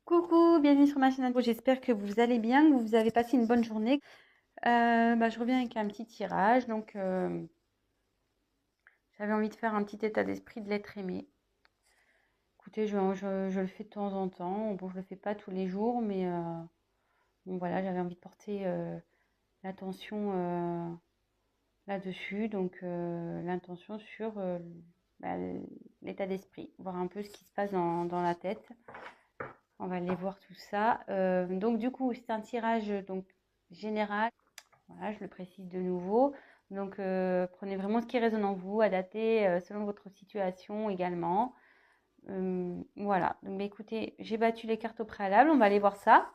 Coucou, bienvenue sur ma chaîne. J'espère que vous allez bien, que vous avez passé une bonne journée. Je reviens avec un petit tirage. J'avais envie de faire un petit état d'esprit de l'être aimé. Écoutez, je le fais de temps en temps. Bon, je le fais pas tous les jours, mais bon, voilà, j'avais envie de porter l'attention là-dessus. L'intention sur bah, l'état d'esprit, voir un peu ce qui se passe dans la tête. On va aller voir tout ça. Du coup, c'est un tirage général. Voilà, je le précise de nouveau. Prenez vraiment ce qui résonne en vous, adaptez selon votre situation également. Voilà. Écoutez, j'ai battu les cartes au préalable. On va aller voir ça.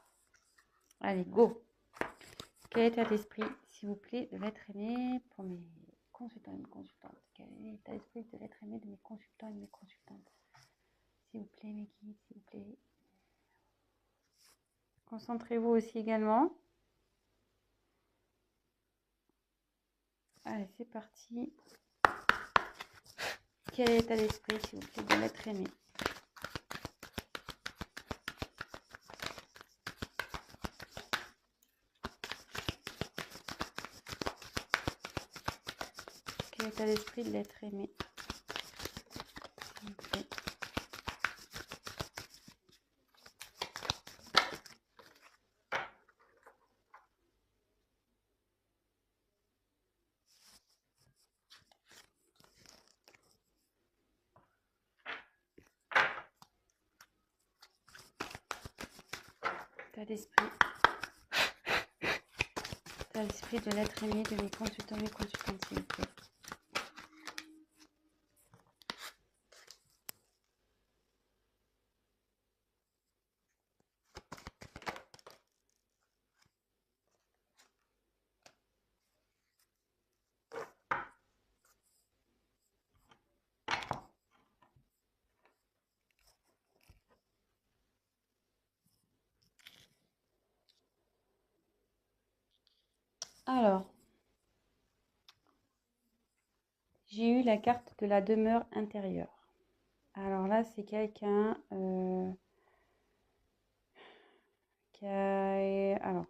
Allez, go. Quel état d'esprit, s'il vous plaît, de l'être aimé pour mes consultants et mes consultantes? Quel est l'état d'esprit de l'être aimé de mes consultants et de mes consultantes? S'il vous plaît, mes guides, s'il vous plaît. Concentrez-vous aussi également. Allez, c'est parti. Quel est l'état d'esprit, s'il vous plaît, de l'être aimé? Quel est l'état d'esprit de l'être aimé, s'il vous plaît? État d'esprit. État d'esprit de l'être aimé de mes consultants et mes consultantes, s'il vous plaît. Alors, j'ai eu la carte de la demeure intérieure. Alors là, c'est quelqu'un qui a... Alors,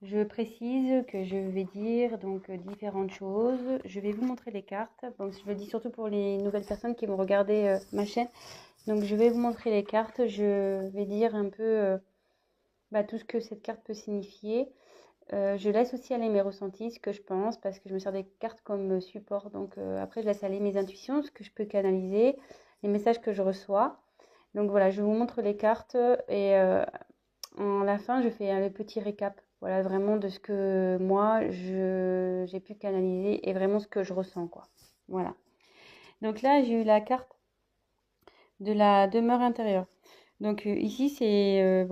je précise que je vais dire différentes choses. Je vais vous montrer les cartes. Donc, je le dis surtout pour les nouvelles personnes qui vont regarder ma chaîne. Donc, je vais vous montrer les cartes. Je vais dire un peu tout ce que cette carte peut signifier. Je laisse aussi aller mes ressentis, ce que je pense, parce que je me sers des cartes comme support. Après, je laisse aller mes intuitions, ce que je peux canaliser, les messages que je reçois. Donc voilà, je vous montre les cartes et en la fin, je fais le petit récap. Voilà, vraiment de ce que moi, j'ai pu canaliser et vraiment ce que je ressens, quoi. Voilà. Donc là, j'ai eu la carte de la demeure intérieure. Ici, c'est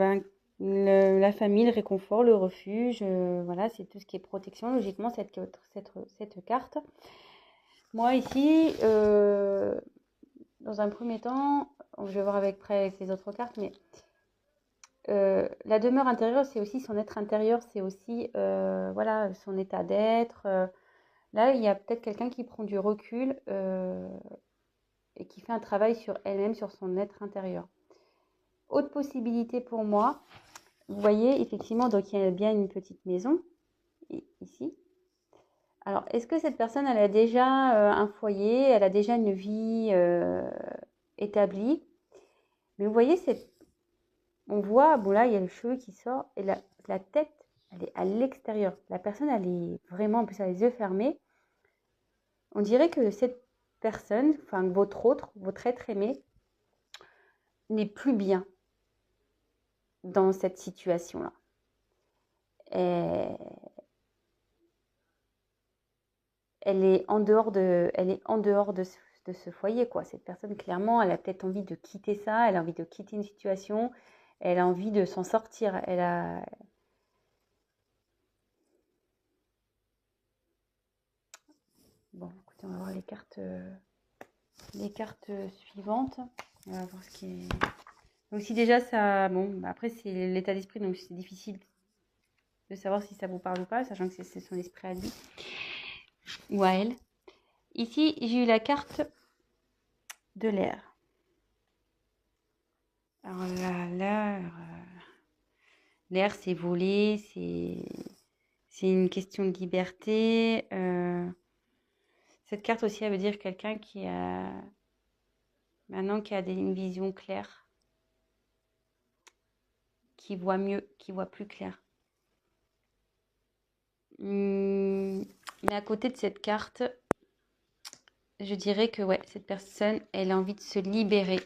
la famille, le réconfort, le refuge. Voilà, c'est tout ce qui est protection, logiquement, cette carte. Moi, ici, dans un premier temps, je vais voir avec les autres cartes, mais la demeure intérieure, c'est aussi son être intérieur, c'est aussi voilà, son état d'être. Là, il y a peut-être quelqu'un qui prend du recul et qui fait un travail sur elle-même, sur son être intérieur. Autre possibilité pour moi, vous voyez, effectivement, donc il y a bien une petite maison ici. Alors, est-ce que cette personne, elle a déjà un foyer, elle a déjà une vie établie? Mais vous voyez, on voit, bon là, il y a le cheveu qui sort et la tête, elle est à l'extérieur. La personne, elle est vraiment, en plus, elle a les yeux fermés. On dirait que cette personne, enfin, votre être aimé, n'est plus bien dans cette situation-là. Et elle est en dehors de ce foyer, quoi. Cette personne, clairement, elle a peut-être envie de quitter ça, elle a envie de quitter une situation, elle a envie de s'en sortir. Bon, écoutez, on va voir les cartes suivantes. On va voir ce qui est... Donc si déjà ça... Bon, après, c'est l'état d'esprit, donc c'est difficile de savoir si ça vous parle ou pas, sachant que c'est son esprit à lui ou à elle. Ici, j'ai eu la carte de l'air. Alors là, l'air, c'est voler, c'est une question de liberté. Cette carte aussi, elle veut dire quelqu'un qui a maintenant une vision claire, qui voit mieux, qui voit plus clair. Mais à côté de cette carte, je dirais que ouais, cette personne, elle a envie de se libérer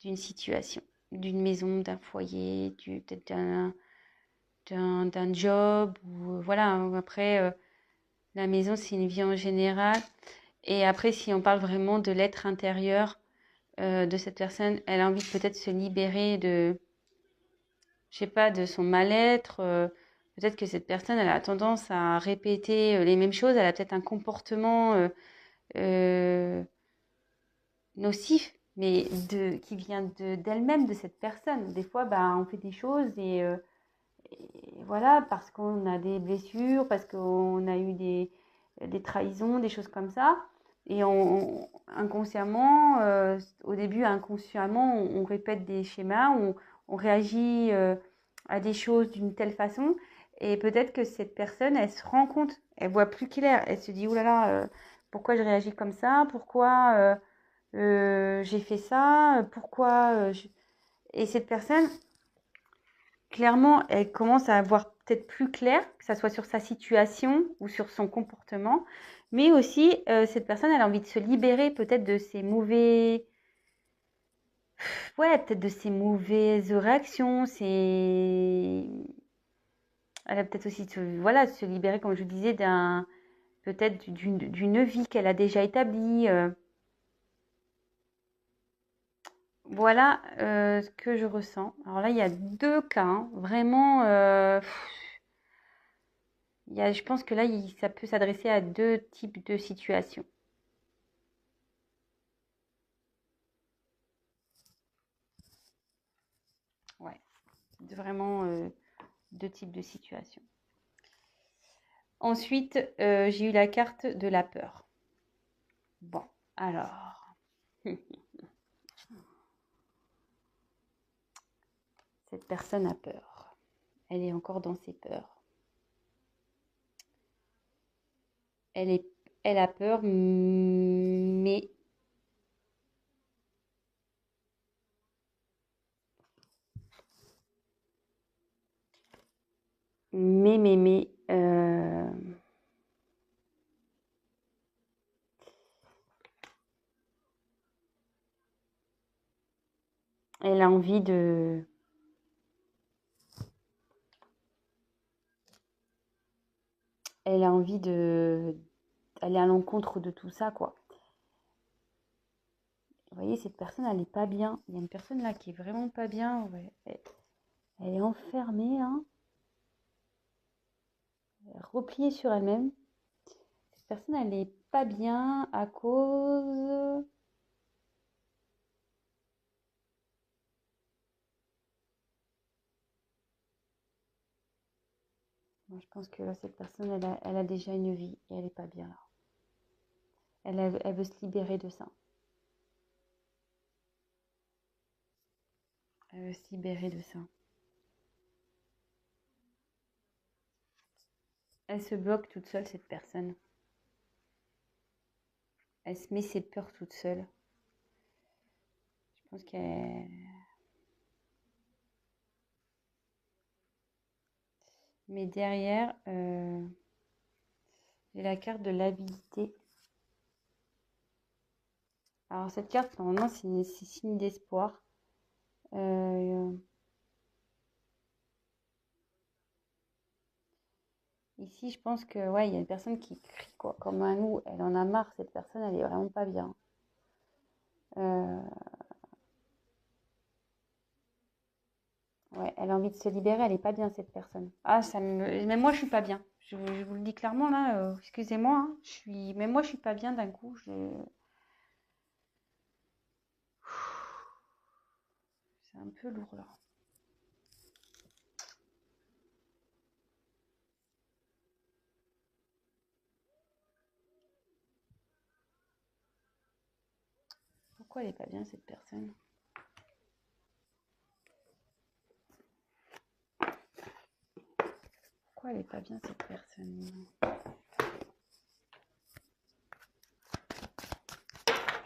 d'une situation, d'une maison, d'un foyer, peut-être d'un job. Ou, voilà, après, la maison, c'est une vie en général. Et après, si on parle vraiment de l'être intérieur de cette personne, elle a envie de peut-être se libérer de, je sais pas, de son mal-être. Peut-être que cette personne, elle a tendance à répéter les mêmes choses. Elle a peut-être un comportement euh, nocif, mais qui vient d'elle-même, de cette personne. Des fois, bah, on fait des choses et voilà, parce qu'on a des blessures, parce qu'on a eu des trahisons, des choses comme ça. Et inconsciemment, au début, inconsciemment, on répète des schémas, on réagit à des choses d'une telle façon. Et peut-être que cette personne, elle se rend compte, elle voit plus clair. Elle se dit, oh là là, pourquoi je réagis comme ça? Pourquoi j'ai fait ça? Pourquoi Et cette personne, clairement, elle commence à voir peut-être plus clair, que ça soit sur sa situation ou sur son comportement. Mais aussi, cette personne, elle a envie de se libérer peut-être de ses mauvais... Ouais, peut-être de ses mauvaises réactions. Elle a peut-être aussi voilà, de se libérer, comme je disais, peut-être d'une vie qu'elle a déjà établie. Voilà ce que je ressens. Alors là, il y a deux cas, hein, vraiment. Je pense que là, ça peut s'adresser à deux types de situations. Ouais, vraiment deux types de situations. Ensuite, j'ai eu la carte de la peur. Bon, alors, cette personne a peur. Elle est encore dans ses peurs. Elle est, elle a peur, mais, elle a envie de, elle a envie de, aller à l'encontre de tout ça, quoi. Vous voyez, cette personne, elle n'est pas bien. Il y a une personne là qui est vraiment pas bien. Ouais. Elle est enfermée, hein, repliée sur elle-même. Cette personne, elle n'est pas bien à cause... Moi, je pense que là, cette personne, elle a déjà une vie et elle n'est pas bien là. Elle veut se libérer de ça. Elle veut se libérer de ça. Elle se bloque toute seule, cette personne. Elle se met ses peurs toute seule. Je pense qu'elle... Mais derrière, j'ai la carte de l'avidité. Alors cette carte, normalement, c'est signe d'espoir. Ici, je pense que ouais, il y a une personne qui crie quoi, comme un loup. Elle en a marre, cette personne, elle est vraiment pas bien. Euh, ouais, elle a envie de se libérer, elle est pas bien cette personne. Ah, même moi, je suis pas bien. Je vous le dis clairement là. Excusez-moi, hein, même moi, je suis pas bien d'un coup. C'est un peu lourd là. Pourquoi elle est pas bien cette personne? Pourquoi elle n'est pas bien cette personne?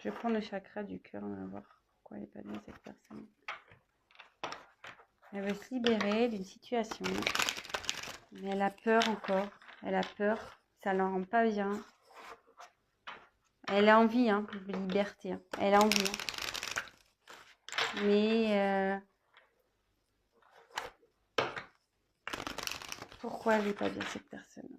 Je prends le chakra du cœur, on va voir pourquoi elle n'est pas bien cette personne. Elle veut se libérer d'une situation, mais elle a peur encore. Elle a peur, ça ne la rend pas bien. Elle a envie de liberté, elle a envie. Mais pourquoi elle n'est pas bien cette personne?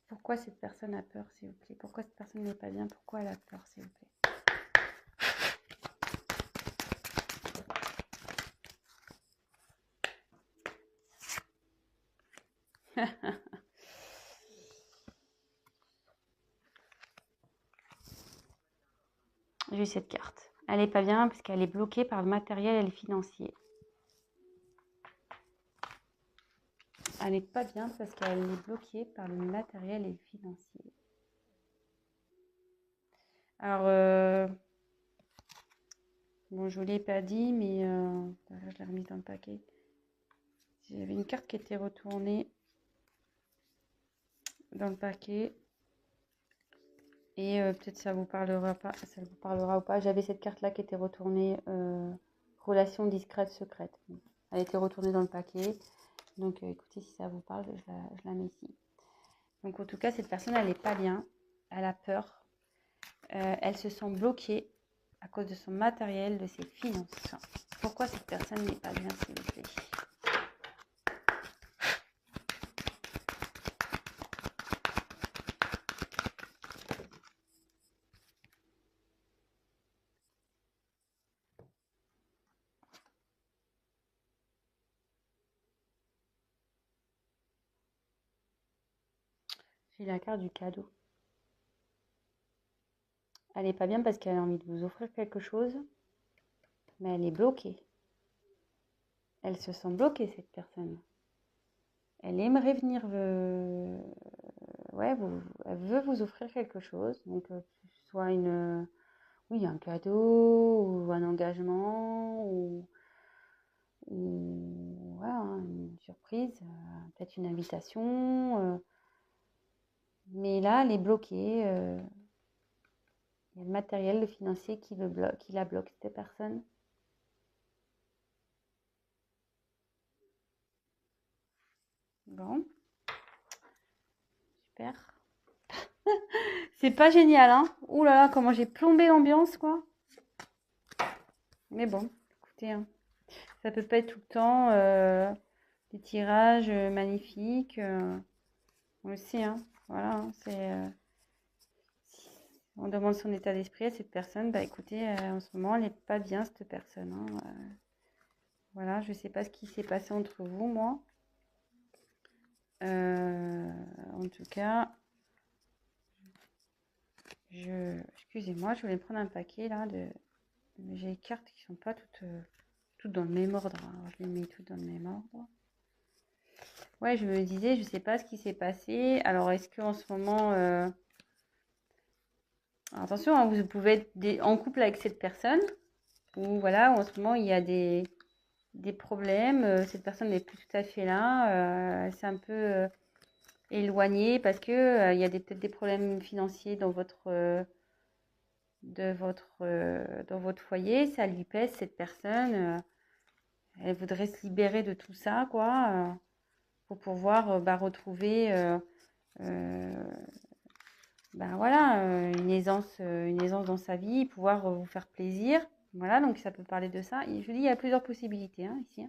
Pourquoi cette personne a peur, s'il vous plaît? Pourquoi cette personne n'est pas bien? Pourquoi elle a peur, s'il vous plaît? J'ai cette carte. Elle n'est pas bien parce qu'elle est bloquée par le matériel et le financier. Elle n'est pas bien parce qu'elle est bloquée par le matériel et le financier. Alors, bon, je ne vous l'ai pas dit, mais je l'ai remis dans le paquet. J'avais une carte qui était retournée dans le paquet. Et peut-être ça vous parlera pas, ça vous parlera ou pas. J'avais cette carte-là qui était retournée, relation discrète, secrète. Elle était retournée dans le paquet. Donc écoutez, si ça vous parle, je la mets ici. Donc en tout cas, cette personne, elle n'est pas bien. Elle a peur. Elle se sent bloquée à cause de son matériel, de ses finances. Pourquoi cette personne n'est pas bien, s'il vous plaît? J'ai la carte du cadeau. Elle n'est pas bien parce qu'elle a envie de vous offrir quelque chose, mais elle est bloquée. Elle se sent bloquée, cette personne. Elle aimerait venir, ouais, elle veut vous offrir quelque chose, donc que ce soit oui, un cadeau ou un engagement ou ouais, une surprise, peut-être une invitation. Mais là, elle est bloquée. Il y a le matériel, le financier qui la bloque, cette personne. Bon, super. C'est pas génial, hein? Ouh là là, comment j'ai plombé l'ambiance, quoi. Mais bon, écoutez, ça peut pas être tout le temps des tirages magnifiques. On le sait, hein. Voilà, c'est... si on demande son état d'esprit à cette personne, bah écoutez, en ce moment, elle n'est pas bien, cette personne, hein. Voilà, je sais pas ce qui s'est passé entre vous, moi. En tout cas... Excusez-moi, je voulais prendre un paquet là mais j'ai les cartes qui sont pas toutes dans le même ordre, hein. Alors, je les mets toutes dans le même ordre. Ouais, je me disais, je sais pas ce qui s'est passé. Alors, est-ce qu'en ce moment... Alors, attention, hein, vous pouvez être en couple avec cette personne. Ou voilà, en ce moment, il y a des problèmes. Cette personne n'est plus tout à fait là. Elle s'est un peu éloignée parce que il y a peut-être des problèmes financiers dans votre dans votre foyer. Ça lui pèse, cette personne. Elle voudrait se libérer de tout ça, quoi, pour pouvoir retrouver voilà, une aisance dans sa vie, pouvoir vous faire plaisir. Voilà, donc ça peut parler de ça. Et je vous dis, il y a plusieurs possibilités, hein, ici.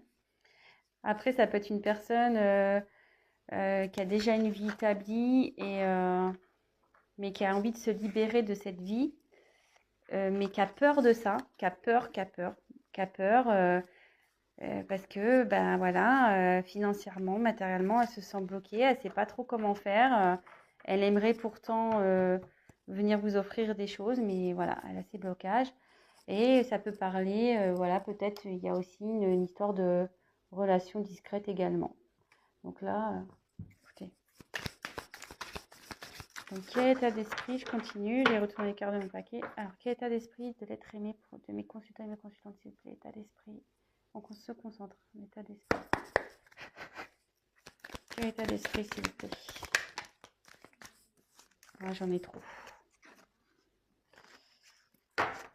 Après, ça peut être une personne qui a déjà une vie établie, mais qui a envie de se libérer de cette vie, mais qui a peur de ça, qui a peur, parce que, ben voilà, financièrement, matériellement, elle se sent bloquée, elle ne sait pas trop comment faire. Elle aimerait pourtant venir vous offrir des choses, mais voilà, elle a ses blocages. Et ça peut parler, voilà, peut-être il y a aussi une histoire de relation discrète également. Donc là, écoutez. Donc, quel état d'esprit? Je continue, j'ai retourné les cartes de mon paquet. Alors, quel état d'esprit de l'être aimé de mes consultants et mes consultantes, s'il vous plaît? État d'esprit. On se concentre, l'état d'esprit. Quel état d'esprit, s'il vous plaît? Ah, j'en ai trop.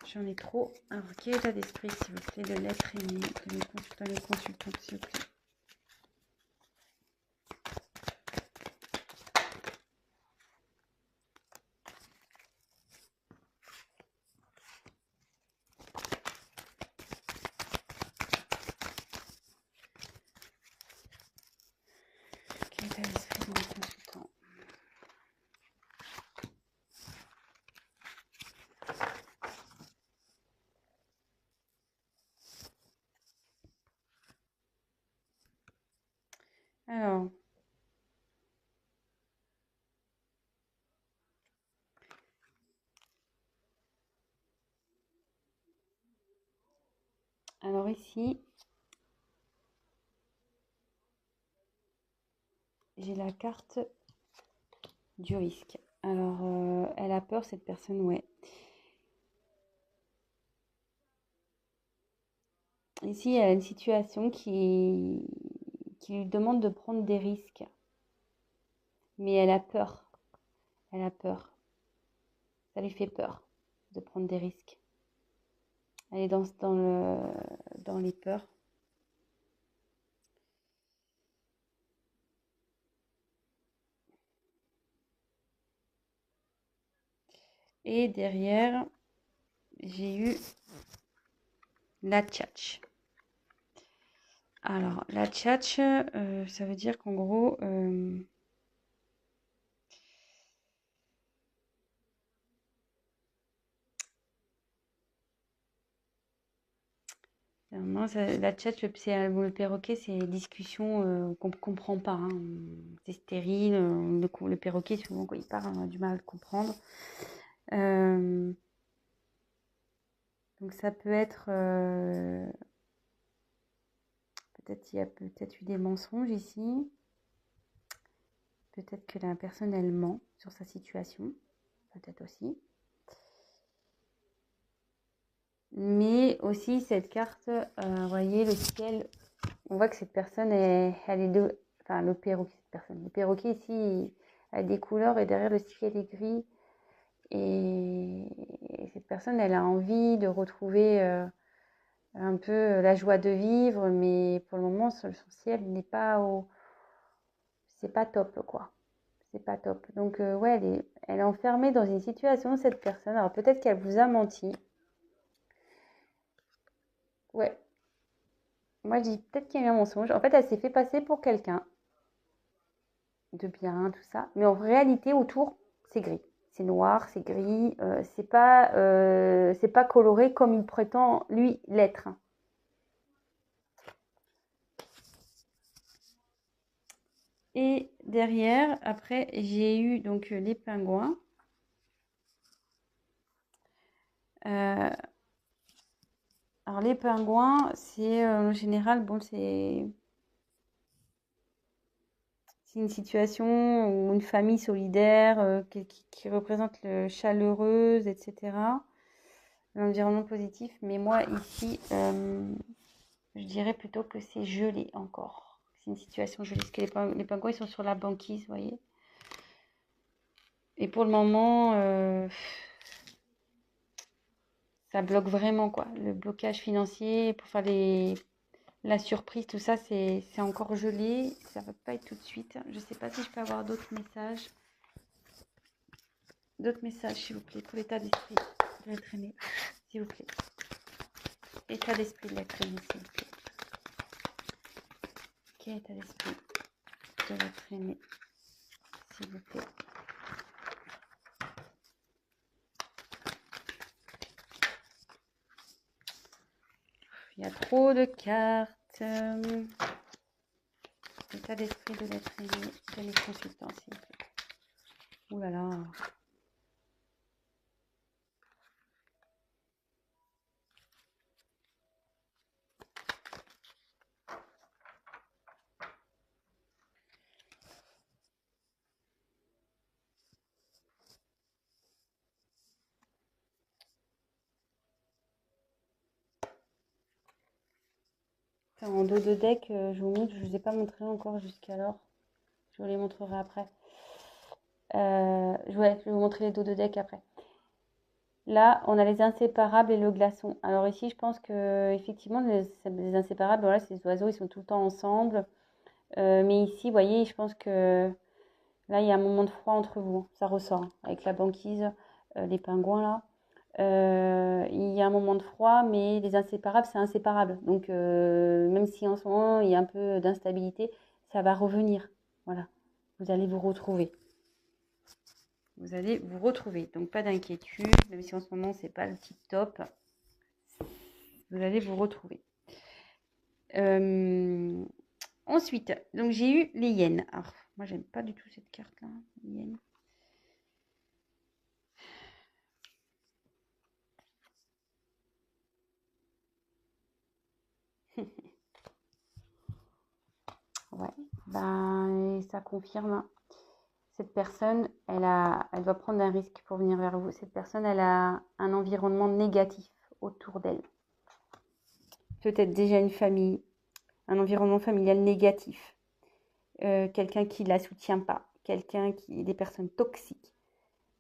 J'en ai trop. Alors, quel état d'esprit, s'il vous plaît, de l'être aimé, de mes consultants et consultantes, s'il vous plaît? Quel état d'esprit de mes consultants? Alors ici, j'ai la carte du risque. Alors, elle a peur, cette personne, ouais. Ici, il y a une situation qui lui demande de prendre des risques. Mais elle a peur. Elle a peur. Ça lui fait peur de prendre des risques. Elle est dans les peurs. Et derrière, j'ai eu la tchatch. Alors, la tchatch, ça veut dire qu'en gros, non, la tchatch, le perroquet, c'est des discussions qu'on ne comprend pas, hein. C'est stérile. Le perroquet, souvent, quand il parle, on a du mal à le comprendre. Donc, ça peut être... peut-être il y a peut-être eu des mensonges ici. Peut-être que la personne, elle ment sur sa situation. Peut-être aussi. Mais aussi, cette carte, vous voyez, le ciel, on voit que cette personne, elle est de... Enfin, le perroquet, cette personne. Le perroquet, ici, a des couleurs et derrière le ciel est gris. Et cette personne, elle a envie de retrouver un peu la joie de vivre, mais pour le moment, son ciel n'est pas au... C'est pas top, quoi. C'est pas top. Donc, ouais, elle est enfermée dans une situation, cette personne. Alors, peut-être qu'elle vous a menti. Ouais. Moi, je dis peut-être qu'il y a eu un mensonge. En fait, elle s'est fait passer pour quelqu'un de bien, tout ça. Mais en réalité, autour, c'est gris. C'est noir, c'est gris. C'est pas coloré comme il prétend, lui, l'être. Et derrière, après, j'ai eu donc les pingouins. Euh, alors, les pingouins, c'est en général, bon, c'est une situation ou une famille solidaire qui représente le chaleureuse, etc. L'environnement positif. Mais moi, ici, je dirais plutôt que c'est gelé encore. C'est une situation gelée. Parce que les pingouins, ils sont sur la banquise, vous voyez. Et pour le moment, ça bloque vraiment, quoi. Le blocage financier pour faire la surprise, tout ça, c'est encore gelé. Ça va pas être tout de suite. Je sais pas si je peux avoir d'autres messages. D'autres messages, s'il vous plaît, pour l'état d'esprit de l'être aimé, s'il vous plaît. État d'esprit de l'être aimé, s'il vous plaît. Quel état d'esprit de l'être aimé, s'il vous plaît. Il y a trop de cartes. État d'esprit de l'être aimé de mes consultants, s'il vous plaît. Ouh là là. En dos de deck, je vous montre, je ne vous ai pas montré encore jusqu'alors. Je vous les montrerai après. Je vais vous montrer les dos de deck après. Là, on a les inséparables et le glaçon. Alors ici, je pense que effectivement, les inséparables, voilà, ces oiseaux, ils sont tout le temps ensemble. Mais ici, vous voyez, je pense que là, il y a un moment de froid entre vous. Ça ressort hein, avec la banquise, les pingouins là. Il y a un moment de froid, mais les inséparables, c'est inséparable. Donc, même si en ce moment, il y a un peu d'instabilité, ça va revenir. Voilà, vous allez vous retrouver. Vous allez vous retrouver. Donc, pas d'inquiétude, même si en ce moment, c'est pas le tip top. Vous allez vous retrouver. Ensuite, donc j'ai eu les hyènes. Alors, moi, j'aime pas du tout cette carte-là, les hyènes. Ouais, ben, ça confirme. Cette personne, elle doit prendre un risque pour venir vers vous. Cette personne, elle a un environnement négatif autour d'elle. Peut-être déjà une famille, un environnement familial négatif. Quelqu'un qui ne la soutient pas. Des personnes toxiques.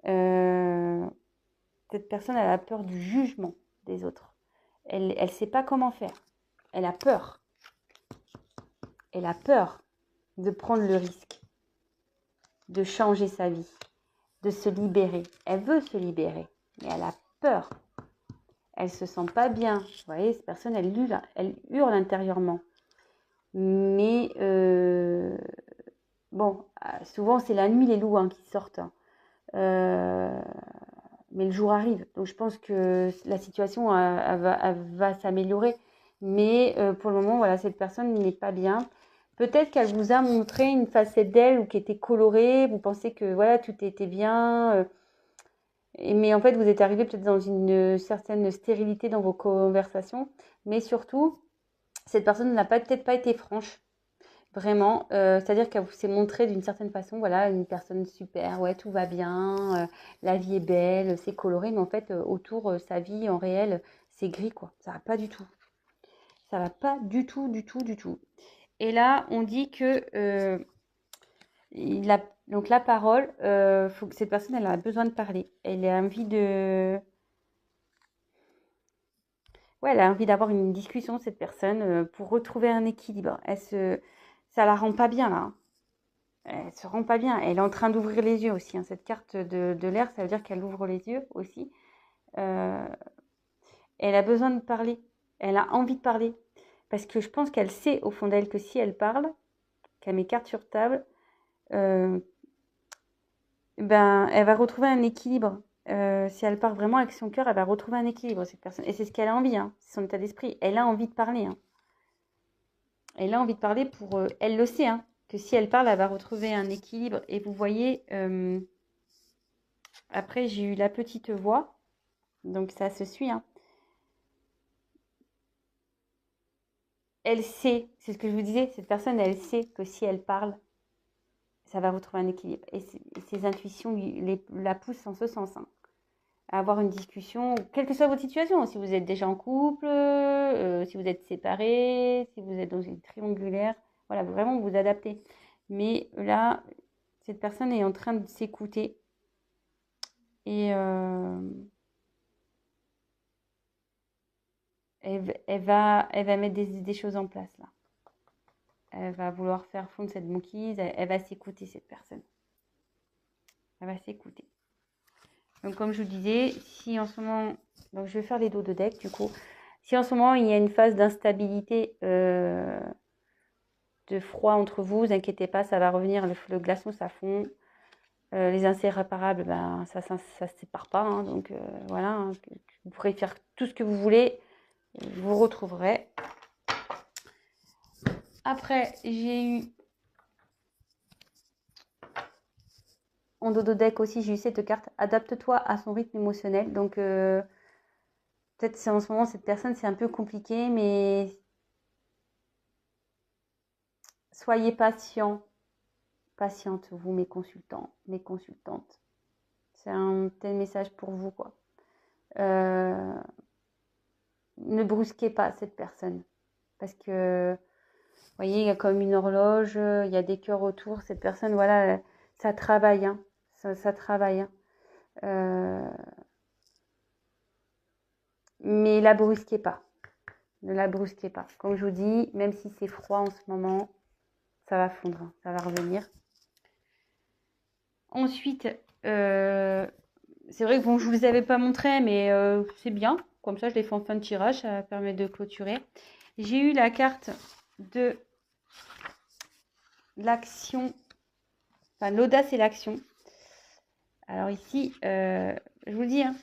Cette personne, elle a peur du jugement des autres. Elle ne sait pas comment faire. Elle a peur. Elle a peur de prendre le risque, de changer sa vie, de se libérer. Elle veut se libérer, mais elle a peur. Elle se sent pas bien. Vous voyez, cette personne, elle hurle intérieurement. Mais bon, souvent c'est la nuit les loups hein, qui sortent. Mais le jour arrive. Donc je pense que la situation elle va s'améliorer. Mais pour le moment, voilà, cette personne n'est pas bien. Peut-être qu'elle vous a montré une facette d'elle ou qui était colorée. Vous pensez que voilà, tout était bien. Mais en fait, vous êtes arrivé peut-être dans une certaine stérilité dans vos conversations. Mais surtout, cette personne n'a peut-être pas été franche. Vraiment, c'est-à-dire qu'elle s'est montrée d'une certaine façon, voilà, une personne super, ouais, tout va bien, la vie est belle, c'est coloré, mais en fait, autour, sa vie en réel, c'est gris, quoi. Ça va pas du tout. Ça va pas du tout, du tout, du tout. Et là, on dit que donc la parole, faut que cette personne, elle a besoin de parler. Elle a envie de, ouais, elle a envie d'avoir une discussion, cette personne, pour retrouver un équilibre. Ça la rend pas bien là, hein. Elle se rend pas bien. Elle est en train d'ouvrir les yeux aussi, hein. Cette carte de l'air, ça veut dire qu'elle ouvre les yeux aussi. Euh, Elle a besoin de parler. Elle a envie de parler. Parce que je pense qu'elle sait au fond d'elle que si elle parle, qu'elle met carte sur table, euh, ben, elle va retrouver un équilibre. Si elle part vraiment avec son cœur, elle va retrouver un équilibre, cette personne. Et c'est ce qu'elle a envie, hein. C'est son état d'esprit. Elle a envie de parler, hein. Elle a envie de parler pour... elle le sait, hein, que si elle parle, elle va retrouver un équilibre. Et vous voyez... après, j'ai eu la petite voix, donc ça se suit, hein. Elle sait, c'est ce que je vous disais, cette personne, elle sait que si elle parle, ça va retrouver un équilibre. Et ses intuitions la poussent en ce sens, hein, à avoir une discussion, quelle que soit votre situation, si vous êtes déjà en couple, si vous êtes séparés, si vous êtes dans une triangulaire, voilà, vraiment vous adaptez. Mais là, cette personne est en train de s'écouter et elle va mettre des choses en place là. Elle va vouloir faire fondre cette banquise. Elle va s'écouter, cette personne. Elle va s'écouter. Donc, comme je vous disais, si en ce moment... Donc, je vais faire les dos de deck, du coup. Si en ce moment, il y a une phase d'instabilité, de froid entre vous, vous inquiétez pas, ça va revenir. Le glaçon, ça fond. Les inséparables, ben, ça se sépare pas. Hein, donc, voilà. Hein, vous pourrez faire tout ce que vous voulez. Vous retrouverez. Après, j'ai eu en dos de deck aussi, j'ai eu cette carte. Adapte-toi à son rythme émotionnel. Donc, peut-être c'est en ce moment, cette personne, c'est un peu compliqué, mais soyez patient. Patiente, vous, mes consultants, mes consultantes. C'est un tel message pour vous, quoi. Ne brusquez pas cette personne. Parce que voyez, il y a comme une horloge, il y a des cœurs autour. Cette personne, voilà, ça travaille, hein, ça travaille, hein. Mais la brusquez pas. Ne la brusquez pas. Comme je vous dis, même si c'est froid en ce moment, ça va fondre, hein, ça va revenir. Ensuite, c'est vrai que bon, je vous les avais pas montré, mais c'est bien. Comme ça, je les fais en fin de tirage, ça permet de clôturer. J'ai eu la carte de l'action, enfin l'audace et l'action. Alors ici, je vous le dis, hein,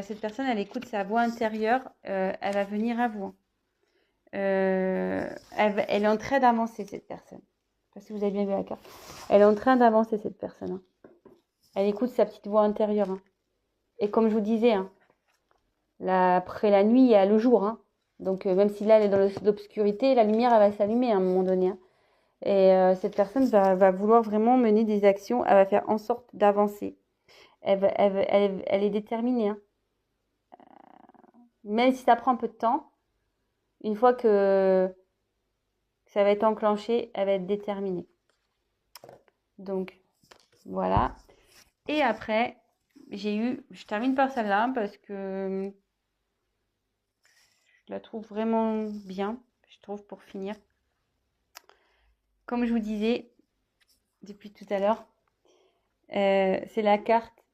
cette personne, elle écoute sa voix intérieure, elle va venir à vous. Elle est en train d'avancer, cette personne. Je ne sais pas si vous avez bien vu la carte. Elle est en train d'avancer, cette personne, hein. Elle écoute sa petite voix intérieure, hein. Et comme je vous disais, hein, après la nuit, il y a le jour, hein. Donc même si là, elle est dans l'obscurité, la lumière, elle va s'allumer à un moment donné, hein. Et cette personne va vouloir vraiment mener des actions. Elle va faire en sorte d'avancer. Elle est déterminée, hein. Même si ça prend un peu de temps, une fois que ça va être enclenché, elle va être déterminée. Donc, voilà. Et après, je termine par celle-là parce que je la trouve vraiment bien, je trouve, pour finir. Comme je vous disais depuis tout à l'heure, c'est la carte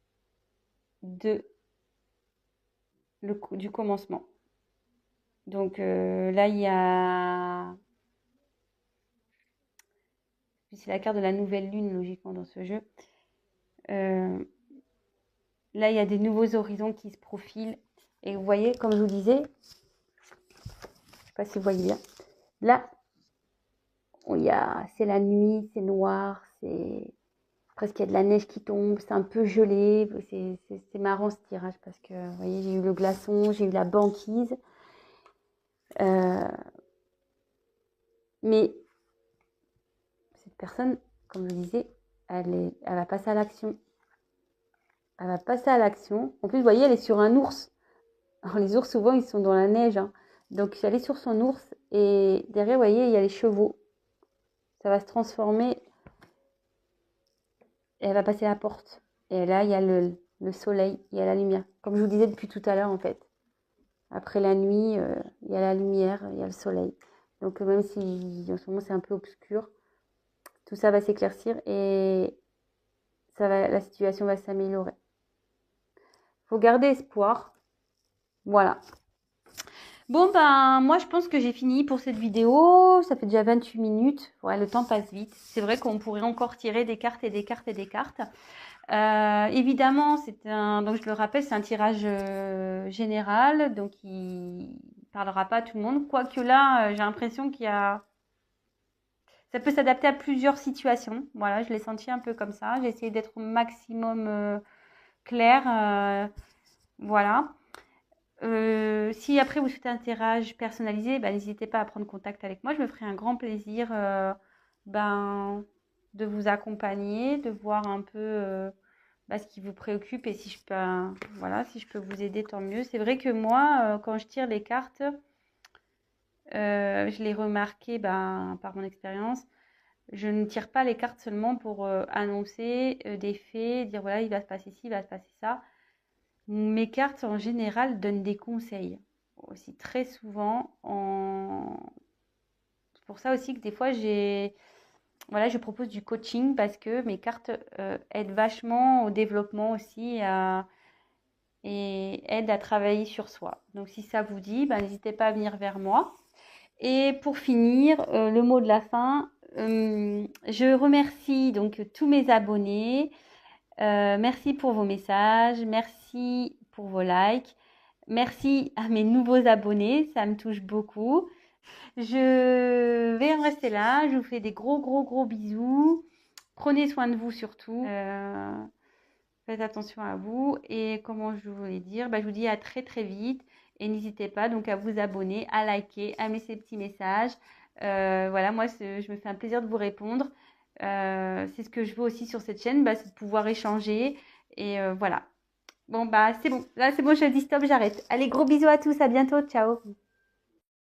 du commencement. Donc là, il y a... C'est la carte de la nouvelle lune, logiquement, dans ce jeu. Là, il y a des nouveaux horizons qui se profilent. Et vous voyez, comme je vous disais, je ne sais pas si vous voyez bien, là, c'est la nuit, c'est noir, c'est presque il y a de la neige qui tombe, c'est un peu gelé. C'est marrant ce tirage parce que, vous voyez, j'ai eu le glaçon, j'ai eu la banquise. Mais cette personne, comme je disais, elle va passer à l'action. Elle va passer à l'action. En plus, vous voyez, elle est sur un ours. Alors, les ours, souvent, ils sont dans la neige, hein. Donc, elle est sur son ours. Et derrière, vous voyez, il y a les chevaux. Ça va se transformer. Et elle va passer la porte. Et là, il y a le soleil, il y a la lumière. Comme je vous disais depuis tout à l'heure, en fait. Après la nuit, il y a la lumière, il y a le soleil. Donc, même si en ce moment, c'est un peu obscur, tout ça va s'éclaircir et la situation va s'améliorer. Il faut garder espoir. Voilà. Bon, ben, moi, je pense que j'ai fini pour cette vidéo. Ça fait déjà 28 minutes. Ouais, le temps passe vite. C'est vrai qu'on pourrait encore tirer des cartes et des cartes et des cartes. Évidemment, donc je le rappelle, c'est un tirage général. Donc, il parlera pas à tout le monde. Quoique là, j'ai l'impression ça peut s'adapter à plusieurs situations. Voilà, je l'ai senti un peu comme ça. J'ai essayé d'être au maximum clair. Voilà. Si après vous souhaitez un tirage personnalisé, n'hésitez pas à prendre contact avec moi. Je me ferai un grand plaisir de vous accompagner, de voir un peu ce qui vous préoccupe et si je peux vous aider, tant mieux. C'est vrai que moi, quand je tire les cartes, je l'ai remarqué par mon expérience. Je ne tire pas les cartes seulement pour annoncer des faits, dire voilà, il va se passer ci, il va se passer ça. Mes cartes, en général, donnent des conseils. Aussi, très souvent. C'est pour ça aussi que des fois, je propose du coaching parce que mes cartes aident vachement au développement aussi et aident à travailler sur soi. Donc, si ça vous dit, n'hésitez pas à venir vers moi. Et pour finir, le mot de la fin, je remercie donc tous mes abonnés. Merci pour vos messages, merci pour vos likes, merci à mes nouveaux abonnés, ça me touche beaucoup. Je vais en rester là, je vous fais des gros gros gros bisous. Prenez soin de vous surtout. Faites attention à vous et comment je voulais dire, je vous dis à très très vite et n'hésitez pas donc à vous abonner, à liker, à mettre ces petits messages. Voilà, moi je me fais un plaisir de vous répondre. C'est ce que je veux aussi sur cette chaîne, c'est de pouvoir échanger et voilà. Bon c'est bon, là c'est bon, je dis stop, j'arrête. Allez, gros bisous à tous, à bientôt, ciao.